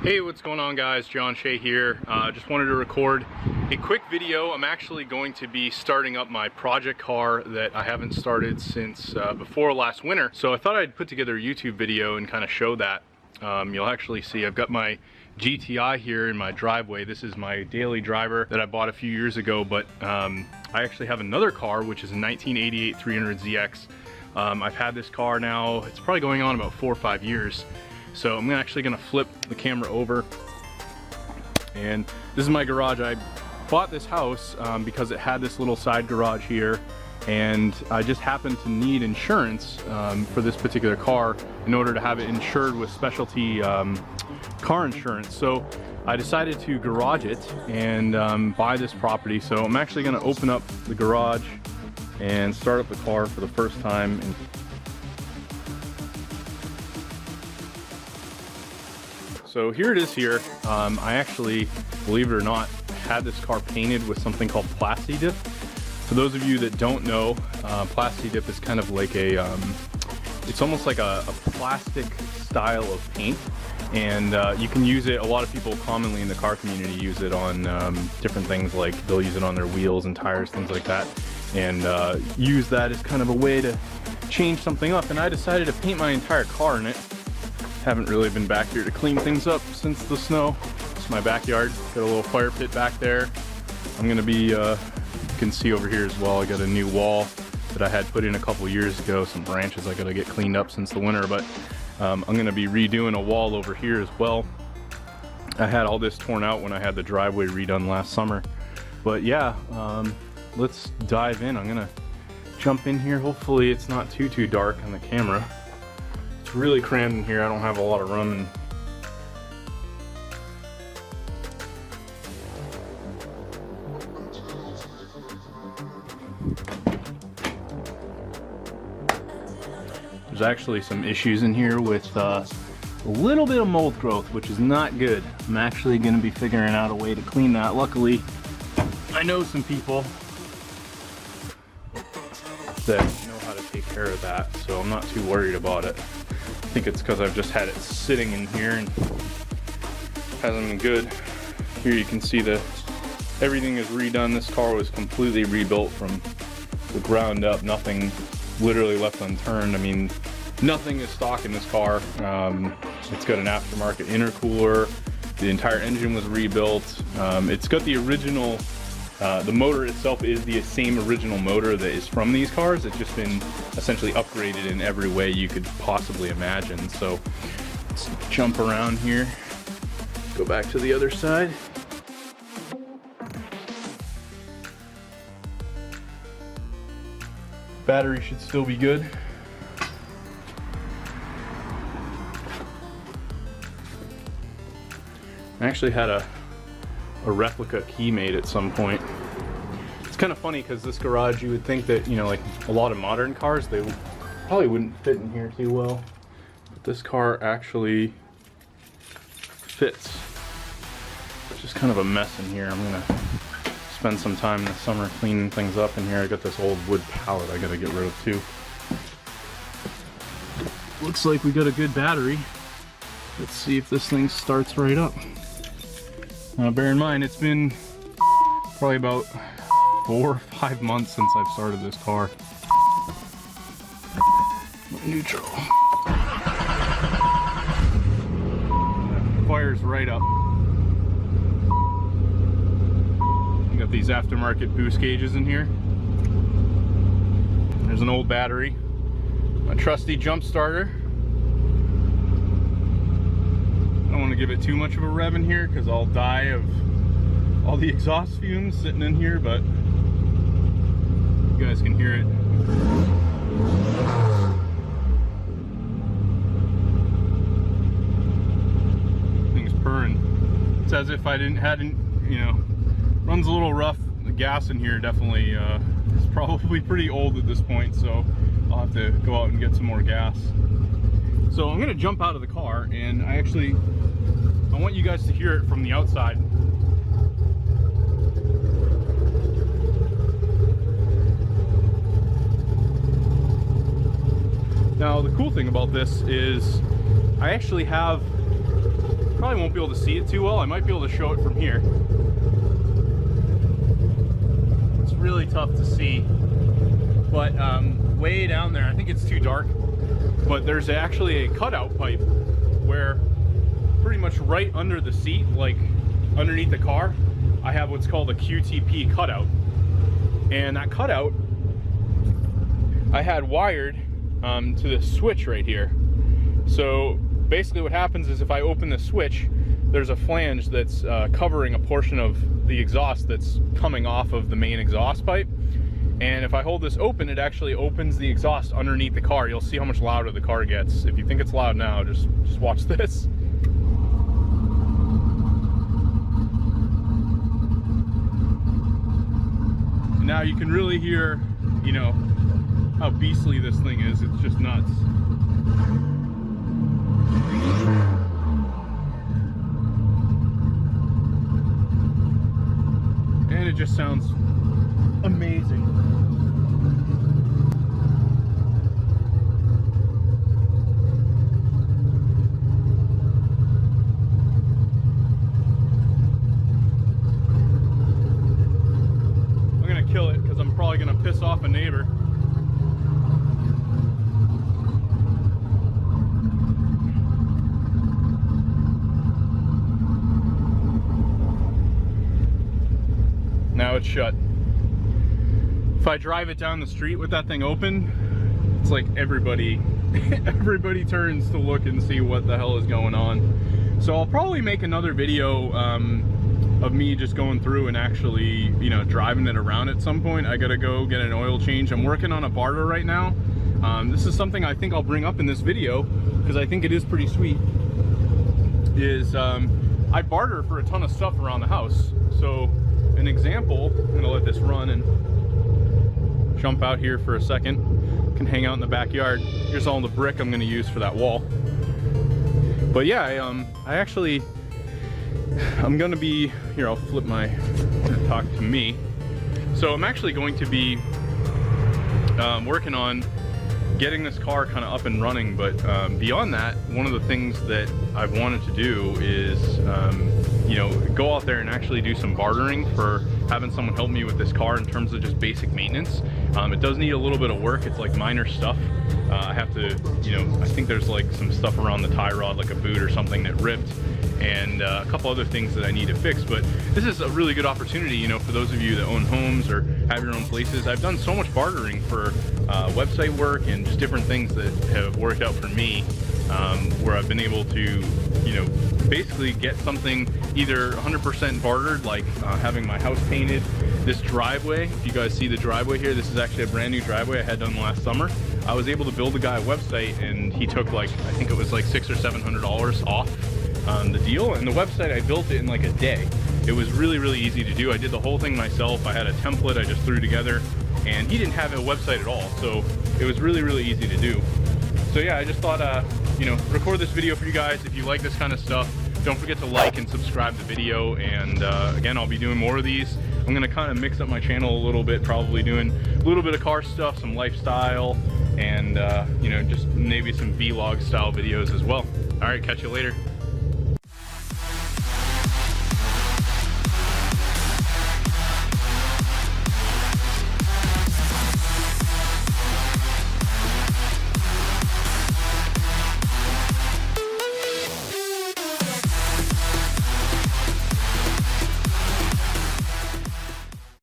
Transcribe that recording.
Hey, what's going on guys? John Shea here. Just wanted to record a quick video. I'm actually going to be starting up my project car that I haven't started since before last winter. So I thought I'd put together a YouTube video and kind of show that. You'll actually see I've got my GTI here in my driveway. This is my daily driver that I bought a few years ago, but I actually have another car which is a 1988 300zx. I've had this car now, it's probably going on about 4 or 5 years. So I'm actually gonna flip the camera over, and this is my garage. I bought this house because it had this little side garage here, and I just happened to need insurance for this particular car in order to have it insured with specialty car insurance. So I decided to garage it and buy this property. So I'm actually gonna open up the garage and start up the car for the first time. So here it is here. I actually, believe it or not, had this car painted with something called Plasti-Dip. For those of you that don't know, Plasti-Dip is kind of like a, it's almost like a plastic style of paint. And you can use it, a lot of people commonly in the car community use it on different things, like they'll use it on their wheels and tires, things like that. And use that as kind of a way to change something up. And I decided to paint my entire car in it. Haven't really been back here to clean things up since the snow. It's my backyard. Got a little fire pit back there. I'm gonna be, you can see over here as well, I got a new wall that I had put in a couple years ago. Some branches I gotta get cleaned up since the winter, but I'm gonna be redoing a wall over here as well. I had all this torn out when I had the driveway redone last summer. But yeah, let's dive in. I'm gonna jump in here. Hopefully it's not too dark on the camera. It's really crammed in here. I don't have a lot of room. There's actually some issues in here with a little bit of mold growth, which is not good. I'm actually going to be figuring out a way to clean that. Luckily, I know some people that know how to take care of that, so I'm not too worried about it. I think it's because I've just had it sitting in here and hasn't been good. Here you can see everything is redone. This car was completely rebuilt from the ground up. Nothing literally left unturned. I mean, nothing is stock in this car. It's got an aftermarket intercooler. The entire engine was rebuilt. It's got the original, the motor itself is the same original motor that is from these cars. It's just been essentially upgraded in every way you could possibly imagine. So let's jump around here, go back to the other side. Battery should still be good. I actually had a replica key made at some point. It's kind of funny because this garage, you would think that, you know, like a lot of modern cars, they probably wouldn't fit in here too well. But this car actually fits. It's just kind of a mess in here. I'm gonna spend some time this summer cleaning things up in here. I got this old wood pallet I gotta get rid of too. Looks like we got a good battery. Let's see if this thing starts right up. Now bear in mind, it's been probably about 4 or 5 months since I've started this car. Neutral. Fires right up. We got these aftermarket boost gauges in here. There's an old battery. My trusty jump starter. I don't want to give it too much of a rev in here because I'll die of all the exhaust fumes sitting in here, but you guys can hear it. Thing's purring. It's as if I hadn't, you know, runs a little rough. The gas in here definitely is probably pretty old at this point, so I'll have to go out and get some more gas. So I'm gonna jump out of the car, and I want you guys to hear it from the outside. Now the cool thing about this is I actually have probably won't be able to see it too well. I might be able to show it from here. It's really tough to see, but way down there, I think it's too dark, but there's actually a cutout pipe where pretty much right under the seat, like underneath the car, I have what's called a QTP cutout. And that cutout I had wired to this switch right here. So basically what happens is if I open the switch, there's a flange that's covering a portion of the exhaust that's coming off of the main exhaust pipe. And if I hold this open, it actually opens the exhaust underneath the car. You'll see how much louder the car gets. If you think it's loud now, just watch this. And now you can really hear, you know, how beastly this thing is. It's just nuts. And it just sounds amazing. I'm gonna kill it because I'm probably gonna piss off a neighbor. Now it's shut. If I drive it down the street with that thing open, it's like everybody turns to look and see what the hell is going on. So I'll probably make another video of me just going through and actually, you know, driving it around at some point. I gotta go get an oil change. I'm working on a barter right now. This is something I think I'll bring up in this video because I think it is pretty sweet. I barter for a ton of stuff around the house. So an example, I'm gonna let this run and jump out here for a second. Can hang out in the backyard. Here's all the brick I'm gonna use for that wall. But yeah, I'm gonna be, here I'll flip my, talk to me. So I'm actually going to be working on getting this car kind of up and running, but beyond that, one of the things that I've wanted to do is you know, go out there and actually do some bartering for having someone help me with this car in terms of just basic maintenance. It does need a little bit of work. It's like minor stuff. I have to, you know, I think there's like some stuff around the tie rod, like a boot or something that ripped, and a couple other things that I need to fix. But this is a really good opportunity, you know, for those of you that own homes or have your own places. I've done so much bartering for website work and just different things that have worked out for me, where I've been able to, you know, basically get something either 100% bartered, like having my house painted. This driveway, if you guys see the driveway here, this is actually a brand new driveway I had done last summer. I was able to build a guy a website, and he took like, I think it was like $600 or $700 off the deal, and the website, I built it in like a day. It was really, really easy to do. I did the whole thing myself. I had a template I just threw together, and he didn't have a website at all, so it was really, really easy to do. So yeah, I just thought, you know, record this video for you guys. If you like this kind of stuff, don't forget to like and subscribe the video. And again, I'll be doing more of these. I'm gonna kind of mix up my channel a little bit, probably doing a little bit of car stuff, some lifestyle, and you know, just maybe some vlog style videos as well. All right, catch you later.